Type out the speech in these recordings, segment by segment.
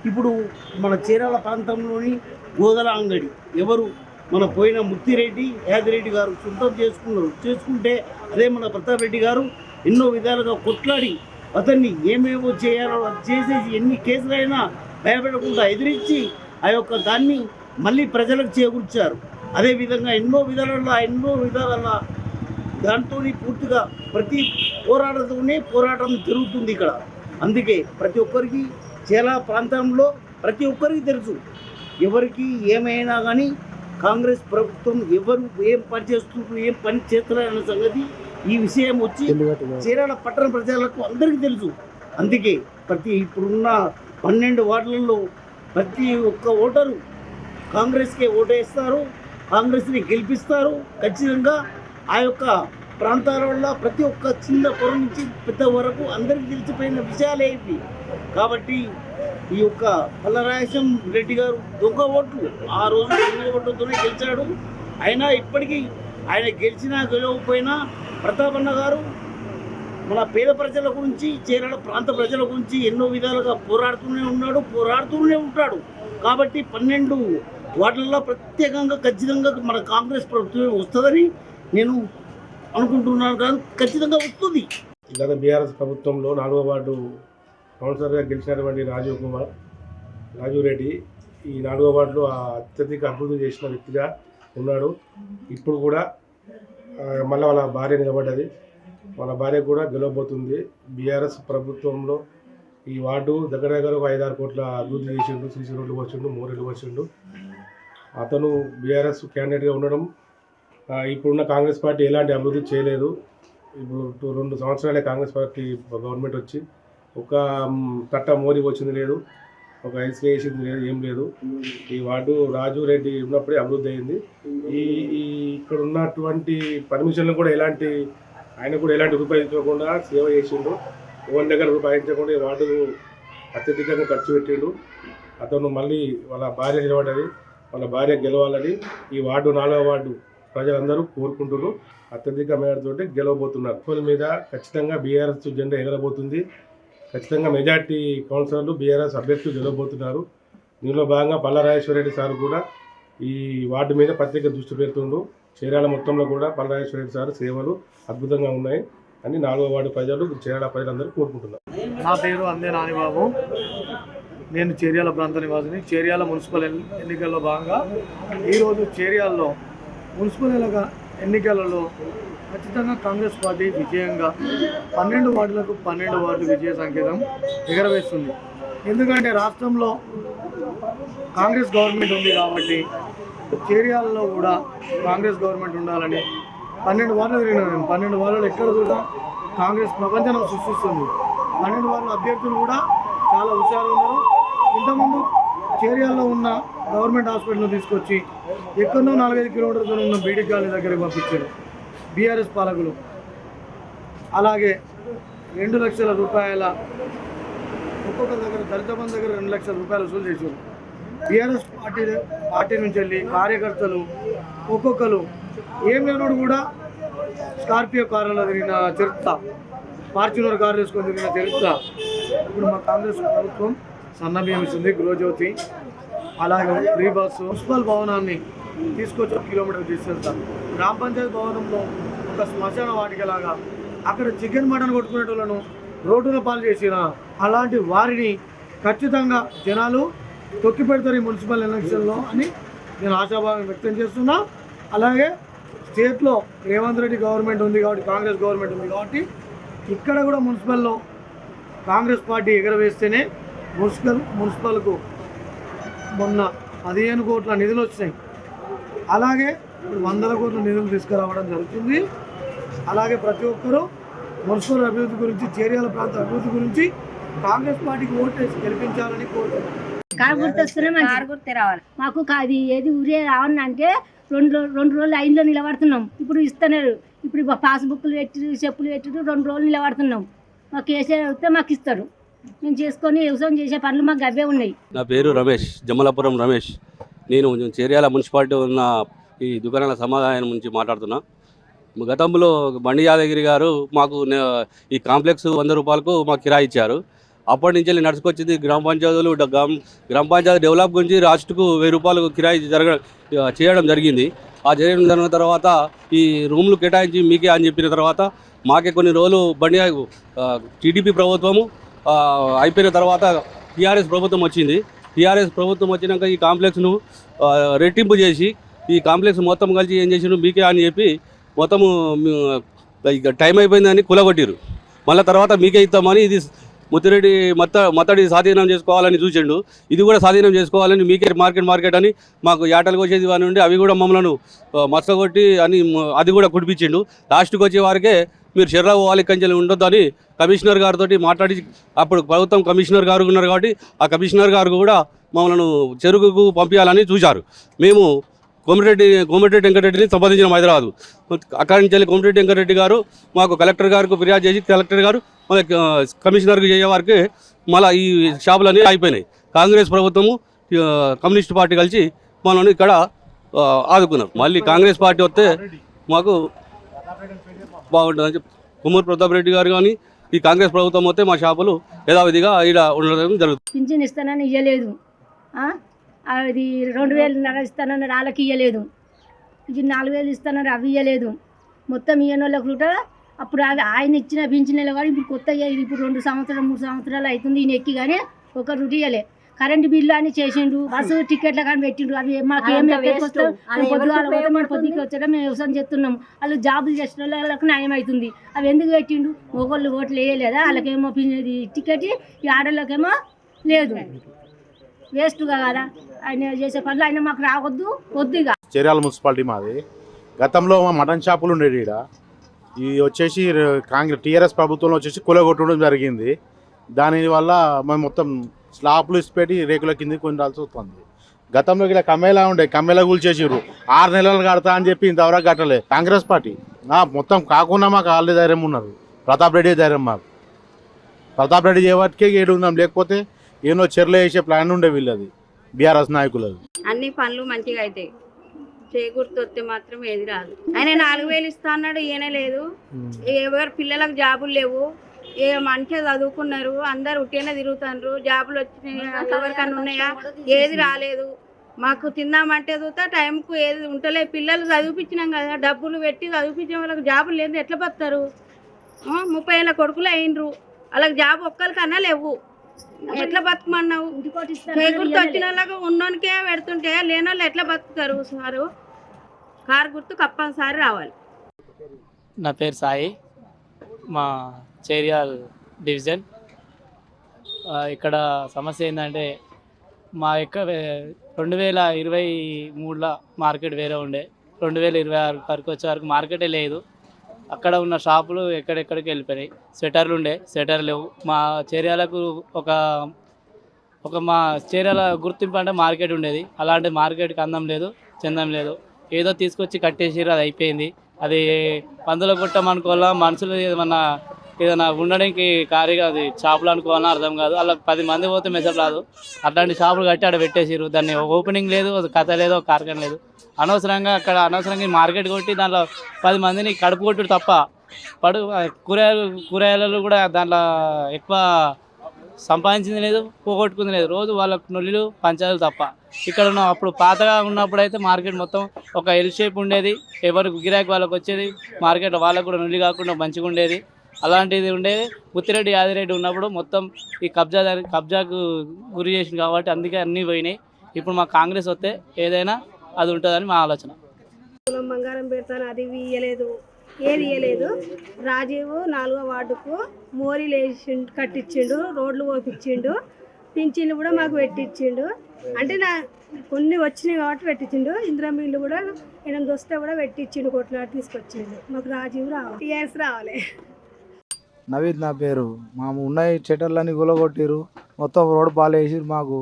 ఇప్పుడు మన చీరాల ప్రాంతంలోని గోదల అంగడి ఎవరు మన పోయిన ముత్తిరెడ్డి యాదిరెడ్డి గారు సొంతం చేసుకుంటే అదే మన ప్రతాప్ రెడ్డి గారు ఎన్నో విధాలుగా కొట్లాడి అతన్ని ఏమేమో చేయాలో అది చేసేసి ఎన్ని కేసులైనా భయపడకుండా ఎదిరించి ఆ యొక్క దాన్ని మళ్ళీ ప్రజలకు చేకూర్చారు. అదేవిధంగా ఎన్నో విధాల దాంతో పూర్తిగా ప్రతి పోరాటం జరుగుతుంది ఇక్కడ. అందుకే ప్రతి ఒక్కరికి చాలా ప్రాంతంలో ప్రతి ఒక్కరికి తెలుసు, ఎవరికి ఏమైనా కానీ కాంగ్రెస్ ప్రభుత్వం ఎవరు ఏం పని చేస్తున్నారు ఏం పని చేస్తున్నారన్న సంగతి ఈ విషయం వచ్చి చీరాల పట్టణ ప్రజలకు అందరికీ తెలుసు. అందుకే ఇప్పుడున్న 12 వార్డులలో ప్రతి ఒక్క ఓటరు కాంగ్రెస్కే ఓటేస్తారు, కాంగ్రెస్ని గెలిపిస్తారు ఖచ్చితంగా. ఆ యొక్క ప్రాంతాల వల్ల ప్రతి ఒక్క చిన్న పొర నుంచి పెద్ద వరకు అందరికీ తెలిసిపోయిన విషయాలే ఇవి. కాబట్టి ఈ యొక్క పల్లరాయసం రెడ్డి గారు దొంగ ఓట్లు ఆ రోజు దొంగ ఓట్లతోనే గెలిచాడు. అయినా ఇప్పటికీ ఆయన గెలిచినా గెలవకపోయినా ప్రతాపన్న గారు మన పేద ప్రజల గురించి చీరాల ప్రాంత ప్రజల గురించి ఎన్నో విధాలుగా పోరాడుతూనే ఉంటాడు. కాబట్టి 12 వార్డులలో ప్రత్యేకంగా ఖచ్చితంగా మన కాంగ్రెస్ ప్రభుత్వం వస్తుందని నేను అనుకుంటున్నాను. కానీ ఖచ్చితంగా వస్తుంది. గత బీఆర్ఎస్ ప్రభుత్వంలో 4వ వార్డు కౌన్సిలర్గా గెలిచినటువంటి రాజు రెడ్డి ఈ 4వ వార్డులో అత్యధిక అభివృద్ధి చేసిన వ్యక్తిగా ఉన్నాడు. ఇప్పుడు కూడా మళ్ళీ వాళ్ళ భార్య నిలబడ్డది, వాళ్ళ భార్య కూడా గెలవబోతుంది. బీఆర్ఎస్ ప్రభుత్వంలో ఈ వార్డు దగ్గర 5-6 కోట్ల అభివృద్ధి చేసిండు, సీసీ రోడ్లు వచ్చిండు, మోరీలు వచ్చిండు. అతను బీఆర్ఎస్ క్యాండిడేట్గా ఉండడం, ఇప్పుడున్న కాంగ్రెస్ పార్టీ ఎలాంటి అభివృద్ధి చేయలేదు. ఇప్పుడు 2 సంవత్సరాలే కాంగ్రెస్ పార్టీ గవర్నమెంట్ వచ్చి ఒక తట్ట మోరీ వచ్చింది లేదు, ఒక ఇసుక వేసింది లేదు, ఏం లేదు. ఈ వార్డు రాజు రెడ్డి ఉన్నప్పుడే అభివృద్ధి అయింది. ఇక్కడ ఉన్నటువంటి పర్మిషన్లు కూడా ఆయన కూడా ఎలాంటి రూపాయి ఇవ్వకుండా సేవ చేసిండు. ఎవరి దగ్గర రూపాయి ఇచ్చకుండా ఈ వార్డు అత్యధికంగా ఖర్చు పెట్టిండు. అతను మళ్ళీ వాళ్ళ భార్య నిలబడ్డది, వాళ్ళ భార్య గెలవాలని ఈ వార్డు 4వ వార్డు ప్రజలందరూ కోరుకుంటున్నారు. అత్యధిక మేరతోటి గెలవబోతున్నారు. పోల్ మీద ఖచ్చితంగా బీఆర్ఎస్ జెండా ఎగరబోతుంది. ఖచ్చితంగా మెజార్టీ కౌన్సిలర్లు బీఆర్ఎస్ అభ్యర్థులు గెలవబోతున్నారు. దీనిలో భాగంగా పల్లరాజేశ్వరరెడ్డి సార్ కూడా ఈ వార్డు మీద ప్రత్యేక దృష్టి పెడుతుండు. చీరాల మొత్తంలో కూడా పల్లరాజేశ్వరరెడ్డి సార్ సేవలు అద్భుతంగా ఉన్నాయి అని 4వ వార్డు ప్రజలు, చీరాల ప్రజలందరూ కోరుకుంటున్నారు. నా పేరు అందే నానిబాబు, నేను చేర్యాల ప్రాంత నివాసిని. చేర్యాల మున్సిపల్ ఎన్నికల్లో భాగంగా ఈరోజు చేర్యాలలో మున్సిపల్ ఎన్నికలలో ఖచ్చితంగా కాంగ్రెస్ పార్టీ విజయంగా 12 వార్డులకు 12 వార్డు విజయ సంకేతం ఎగరవేస్తుంది. ఎందుకంటే రాష్ట్రంలో కాంగ్రెస్ గవర్నమెంట్ ఉంది కాబట్టి చేర్యాలలో కూడా కాంగ్రెస్ గవర్నమెంట్ ఉండాలని 12 వార్డులు తిరిగినాను. 12 వార్డులు ఎక్కడ కూడా కాంగ్రెస్ ప్రపంచం సృష్టిస్తుంది. 12 వార్డుల అభ్యర్థులు కూడా చాలా హుషారు ఉన్నారు. ఇంతకుముందు చేర్యాలలో ఉన్న గవర్నమెంట్ హాస్పిటల్ను తీసుకొచ్చి ఎక్కడో 4-5 కిలోమీటర్ల దూరం ఉన్న బీడీ కాలనీ దగ్గరికి పంపించారు బీఆర్ఎస్ పాలకులు. అలాగే 2 లక్షల రూపాయల ఒక్కొక్కరి దగ్గర దళిత బంధు దగ్గర 2 లక్షల రూపాయలు వసూలు చేశారు. బీఆర్ఎస్ పార్టీ నుంచి వెళ్ళి కార్యకర్తలు ఒక్కొక్కరు ఏం లేనోడు కూడా స్కార్పియో కారులో తిరిగిన చరిత్ర, ఫార్చునర్ కారు వేసుకొని తిరిగిన చరిత్ర. ఇప్పుడు మా కాంగ్రెస్ ప్రభుత్వం సన్నబియ్యం ఇస్తుంది, గృహజ్యోతి, అలాగే ఫ్రీ బస్సు, మున్సిపల్ భవనాన్ని తీసుకొచ్చి 1 కిలోమీటర్ తీసుకెళ్తారు. గ్రామ పంచాయతీ భవనంలో ఒక శ్మశాన వాటికలాగా అక్కడ చికెన్ మటన్ కొట్టుకునేటోళ్ళను రోడ్డున పాలు చేసిన అలాంటి వారిని ఖచ్చితంగా జనాలు తొక్కి పెడతారు ఈ మున్సిపల్ ఎలక్షన్లో అని నేను ఆశాభావం వ్యక్తం చేస్తున్నా. అలాగే స్టేట్లో రేవంత్ రెడ్డి గవర్నమెంట్ ఉంది కాబట్టి, కాంగ్రెస్ గవర్నమెంట్ ఉంది కాబట్టి ఇక్కడ కూడా మున్సిపల్లో కాంగ్రెస్ పార్టీ ఎగరవేస్తేనే మున్సిపల్కు మొన్న 15 కోట్ల నిధులు వచ్చినాయి. అలాగే ఇప్పుడు 100 కోట్ల నిధులు తీసుకురావడం జరుగుతుంది. అలాగే ప్రతి ఒక్కరూ మున్సిపల్ అభివృద్ధి గురించి, చేర్యాల ప్రాంత అభివృద్ధి గురించి కాంగ్రెస్ పార్టీకి ఓటేసి గెలిపించాలని కోరుతున్నాను. కారు గుర్తు వస్తేనే కారు గుర్తే రావాలి మాకు. అది ఏది ఊరే రావాలని అంటే 2 రోజులు లైన్లో నిలబడుతున్నాం. ఇప్పుడు ఇస్తున్నారు, ఇప్పుడు పాస్బుక్లు పెట్టి చెప్పులు పెట్టి 2 రోజులు నిలబడుతున్నాం. మాకు కేసీఆర్ వస్తే మాకు ఇస్తారు, మేము చేసుకొని వ్యవసాయం చేసే పనులు మాకు అవే ఉన్నాయి. నా పేరు రమేష్, జమ్మలాపురం రమేష్. నేను చేర్యాల మున్సిపాలిటీ ఉన్న ఈ దుకాణాల సమాధానం నుంచి మాట్లాడుతున్నా. గతంలో బండి యాదగిరి గారు మాకు ఈ కాంప్లెక్స్ 100 రూపాయలకు మాకు కిరాయి ఇచ్చారు. అప్పటి నుంచి వెళ్ళి నడుచుకొచ్చింది గ్రామ పంచాయతీలు గ్రామ పంచాయతీ డెవలప్ గురించి రాష్ట్రకు 1000 రూపాయలు కిరాయి చేయడం జరిగింది. ఆ జరిగిన తర్వాత ఈ రూమ్లు కేటాయించి మీకే అని చెప్పిన తర్వాత మాకే కొన్ని రోజులు బండి టీడీపీ ప్రభుత్వము అయిపోయిన తర్వాత టీఆర్ఎస్ ప్రభుత్వం వచ్చింది. టీఆర్ఎస్ ప్రభుత్వం వచ్చినాక ఈ కాంప్లెక్స్ను రెట్టింపు చేసి ఈ కాంప్లెక్స్ మొత్తం కలిసి ఏం చేసిండ్రు మీకే అని చెప్పి మొత్తము ఇక టైం అయిపోయిందని కూలగొట్టిరు. మళ్ళీ తర్వాత మీకే ఇస్తామని ఇది ముత్తిరెడ్డి మత్తడి స్వాధీనం చేసుకోవాలని చూసిండు. ఇది కూడా స్వాధీనం చేసుకోవాలని మీకే మార్కెట్ అని మాకు యాటలు కోసేది అని ఉండి అవి కూడా మమ్మల్ని మచ్చగొట్టి అని అది కూడా కుడిపించిండు. లాస్ట్కి వచ్చే వారికే మీరు చెర్రా పోవాలి కంచెలు ఉండొద్దు అని కమిషనర్ గారితో మాట్లాడి అప్పుడు ప్రభుత్వం కమిషనర్ గారు ఉన్నారు కాబట్టి ఆ కమిషనర్ గారు కూడా మమ్మల్ని చెరుకుకు పంపించాలని చూశారు. మేము కోమటిరెడ్డి వెంకటరెడ్డిని సంపాదించిన హైదరాబాద్. అక్కడి నుంచి వెళ్ళి కోమటిరెడ్డి వెంకటరెడ్డి గారు మాకు కలెక్టర్ గారికి ఫిర్యాదు చేసి కలెక్టర్ గారు మన కమిషనర్కి చేసే వారికి మళ్ళీ ఈ షాపులన్నీ అయిపోయినాయి. కాంగ్రెస్ ప్రభుత్వము కమ్యూనిస్ట్ పార్టీ కలిసి మనల్ని ఇక్కడ ఆదుకున్నారు. మళ్ళీ కాంగ్రెస్ పార్టీ వస్తే మాకు బాగుంటుందని చెప్పి కుమ్మూరు ప్రతాప్ రెడ్డి గారు కానీ ఈ కాంగ్రెస్ ప్రభుత్వం వస్తే మా షాపులు యథావిధిగా ఇక్కడ ఉండడం జరుగుతుంది. పింఛన్ ఇస్తానని ఇవ్వలేదు, అది 2000 ఇస్తానన్నారు వాళ్ళకి ఇవ్వలేదు, ఇది 4000 ఇస్తానన్నారు అవి ఇవ్వలేదు. మొత్తం ఇవ్వని వాళ్ళకి కూడా అప్పుడు ఆయన ఇచ్చిన పింఛన్లు కానీ ఇప్పుడు కొత్తగా ఇప్పుడు 2 సంవత్సరాలు 3 సంవత్సరాలు అవుతుంది ఈయన ఎక్కి కానీ ఒక రూట్ ఇవ్వలే. కరెంటు బిల్లు అని చేసిండు, బస్సు టికెట్లు కానీ పెట్టిండు. అవి మాకేం పొద్దుకి వచ్చాక మేము వ్యవసాయం చేస్తున్నాము. వాళ్ళు జాబులు చేసిన వాళ్ళకి న్యాయం అవుతుంది. అవి ఎందుకు పెట్టిండు? ఒకళ్ళు ఓట్లు వేయలేదా? వాళ్ళకేమో టికెట్, ఈ ఆడోళ్ళకేమో లేదు. వేస్ట్గా కదా ఆయన చేసే పనులు. ఆయన మాకు రావద్దు వద్దుగా. చర్యాల మున్సిపాలిటీ మాది. గతంలో మా మటన్ షాపులు ఉండేది ఇక్కడ. ఇది వచ్చేసి కాంగ్రెస్ టీఆర్ఎస్ ప్రభుత్వంలో వచ్చేసి కూలగొట్టడం జరిగింది. దానివల్ల మేము మొత్తం స్లాబ్లు ఇసిపెట్టి రేకుల కిందకి కొనాల్సి వస్తుంది. గతంలో ఇలా కమ్మేలా ఉండే, కమ్మేలా కూల్చేసారు. 6 నెలలు కడతా అని చెప్పి ఇంతవరకు కట్టలే కాంగ్రెస్ పార్టీ. మొత్తం కాకుండా మాకు వాళ్ళే ధైర్యం ఉన్నారు. ప్రతాప్ రెడ్డి ధైర్యం మాకు. ప్రతాప్ రెడ్డి చేయబట్టికే ఏడు ఉందాం, లేకపోతే ఏమో చెర్లు వేసే ప్లాన్ ఉండే వీళ్ళది బీఆర్ఎస్ నాయకులది. అన్ని పనులు మంచిగా అవుతాయి, చేకూర్తొస్తే మాత్రం ఏది రాదు. ఆయన 4000 ఇస్తా అన్నాడు, ఈయన లేదు. ఎవరు పిల్లలకు జాబులు లేవు, ఏ మంచిగా చదువుకున్నారు, అందరు ఉట్టినే తిరుగుతున్నారు. జాబులు వచ్చినాయి ఎవరికన్నా ఉన్నాయా? ఏది రాలేదు. మాకు తిందామంటే చూస్తే టైంకు ఏది ఉంటలే. పిల్లలు చదివిపించినాం కదా, డబ్బులు పెట్టి చదివిపించిన వాళ్ళకి జాబులు లేదు, ఎట్లా బతారు? 30 ఏళ్ళ కొడుకులు అయినరు, వాళ్ళకి జాబ్ ఒక్కరికన్నా లేవు. ఎట్లా బతుకమన్నావు? గుర్తు వచ్చిన వాళ్ళకి ఉన్నోనికే పెడుతుంటే లేని వాళ్ళు ఎట్లా బతుకుతారు? సారు కారు గుర్తు కంపల్సరీ రావాలి. నా పేరు సాయి, మా చేరియాల్ డివిజన్. ఇక్కడ సమస్య ఏంటంటే మా 2023లో మార్కెట్ వేరే ఉండే, 2026 వరకు వచ్చే వరకు మార్కెటే లేదు. అక్కడ ఉన్న షాపులు ఎక్కడెక్కడికి వెళ్ళిపోయినాయి. స్వెటర్లు ఉండే, స్వెటర్ లేవు. మా చేరియాలకు ఒక మా చేరియాల గుర్తింపు అంటే మార్కెట్ ఉండేది. అలాంటి మార్కెట్కి అందం లేదు, చందం లేదు. ఏదో తీసుకొచ్చి కట్టేసిర్రు, అది అయిపోయింది. అది పందుల కొట్టమనుకోవాలా, మనుషులు ఏదైనా ఉండడానికి ఖాళీగా అది షాపులు అనుకోవాలని అర్థం కాదు. అలా 10 మంది పోతే మెసేజ్ రాదు. అట్లాంటి షాపులు కట్టి ఆడ పెట్టేసిర్రు. దాన్ని ఓపెనింగ్ లేదు, కథ లేదు, కార్ఖాన లేదు. అనవసరంగా మార్కెట్ కొట్టి దాంట్లో 10 మందిని కడుపు కొట్టుడు తప్ప కూరగాయలు కూడా దాంట్లో ఎక్కువ సంపాదించింది లేదు, పోగొట్టుకుంది లేదు. రోజు వాళ్ళకు నొల్లిలు పంచాలు తప్ప. ఇక్కడ ఉన్న అప్పుడు పాతగా ఉన్నప్పుడు అయితే మార్కెట్ మొత్తం ఒక ఎల్ షేప్ ఉండేది. ఎవరికి గిరాకీ వాళ్ళకి వచ్చేది. మార్కెట్ వాళ్ళకు కూడా నొల్లి కాకుండా మంచిగా ఉండేది. అలాంటిది ఉండేది. ముత్తిరెడ్డి యాదిరెడ్డి ఉన్నప్పుడు మొత్తం ఈ కబ్జాకు గురి చేసింది కాబట్టి అందుకే అన్నీ పోయినాయి. ఇప్పుడు మా కాంగ్రెస్ వస్తే ఏదైనా అది ఉంటుందని మా ఆలోచన. బంగారం పెడతాను, అది ఇయ్యలేదు, ఏది ఇయ్యలేదు. రాజీవ్ 4వ వార్డుకు మోరీలు వేసి కట్టించిండు, రోడ్లు పోపించిండు, పింఛన్లు కూడా మాకు పెట్టించిండు. అంటే కొన్ని వచ్చినాయి కాబట్టి పెట్టించిండు. ఇందిరా మిల్లు కూడా 8 వస్తే కూడా పెట్టించిండు, కొట్లాడి తీసుకొచ్చిండు. మాకు రాజీవ్ రావాలి, టీఆర్ఎస్ రావాలి. నవీద్ నా పేరు. మా ఉన్నాయి షట్టర్లన్నీ గులగొట్టిరు, మొత్తం రోడ్డు పాలేసిరు. మాకు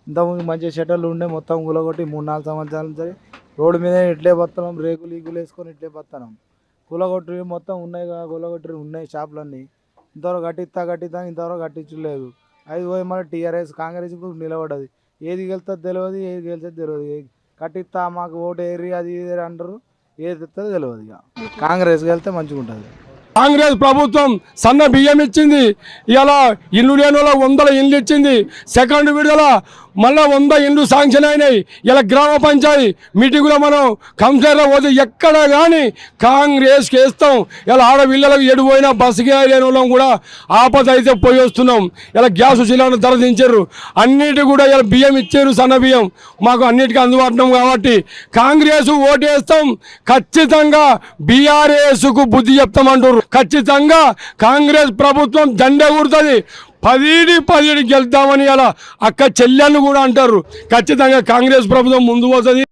ఇంతకుముందు మంచి షట్టర్లు ఉండే, మొత్తం గులగొట్టి 3-4 సంవత్సరాల నుంచి రోడ్డు మీద ఇట్లే బతున్నాం, రేకులు ఈగులు వేసుకొని ఇట్లే బతున్నాం. గులగొట్టి మొత్తం ఉన్నాయి కదా, గులగొట్టి ఉన్నాయి షాపులన్నీ. ఇంతవరకు కట్టిస్తా ఇంతవరకు కట్టించలేదు. అది పోయి మళ్ళీ టీఆర్ఎస్ కాంగ్రెస్ నిలబడ్డది. ఏది గెలుస్తుంది తెలియదు, ఏది గెలిచేది తెలియదు. కట్టిస్తా మాకు ఓటు ఏరి అది ఇది అంటారు, ఏది తెస్తుందో తెలియదు. ఇక కాంగ్రెస్ గెలిస్తే మంచిగా ఉంటుంది. కాంగ్రెస్ ప్రభుత్వం సన్న బియ్యం ఇచ్చింది, ఇలా ఇల్లు లేని వాళ్ళకి 100 ఇండ్లు ఇచ్చింది, సెకండ్ విడుదల మళ్ళీ 100 ఇండ్లు శాంక్షన్ అయినాయి. ఇలా గ్రామ పంచాయతీ మీటింగ్లో మనం కంప్లైంట్లో పోతే ఎక్కడ కానీ కాంగ్రెస్కి వేస్తాం. ఇలా ఆడపిల్లలకు ఎడిపోయినా బస్సుకి లేని వాళ్ళం కూడా ఆపద అయితే పోయి వస్తున్నాం. ఇలా గ్యాస్ సిలిండర్ ధర దించారు, అన్నిటి కూడా ఇలా బియ్యం ఇచ్చారు, సన్న బియ్యం మాకు అన్నిటికీ అందుబాటులో కాబట్టి కాంగ్రెస్ ఓటేస్తాం. ఖచ్చితంగా బీఆర్ఎస్కు బుద్ధి చెప్తామంటారు. ఖచ్చితంగా కాంగ్రెస్ ప్రభుత్వం జెండా ఎగురుతుంది. 10 గెలుద్దామని అలా అక్క చెల్లెళ్ళు కూడా అంటారు. ఖచ్చితంగా కాంగ్రెస్ ప్రభుత్వం ముందు పోతుంది.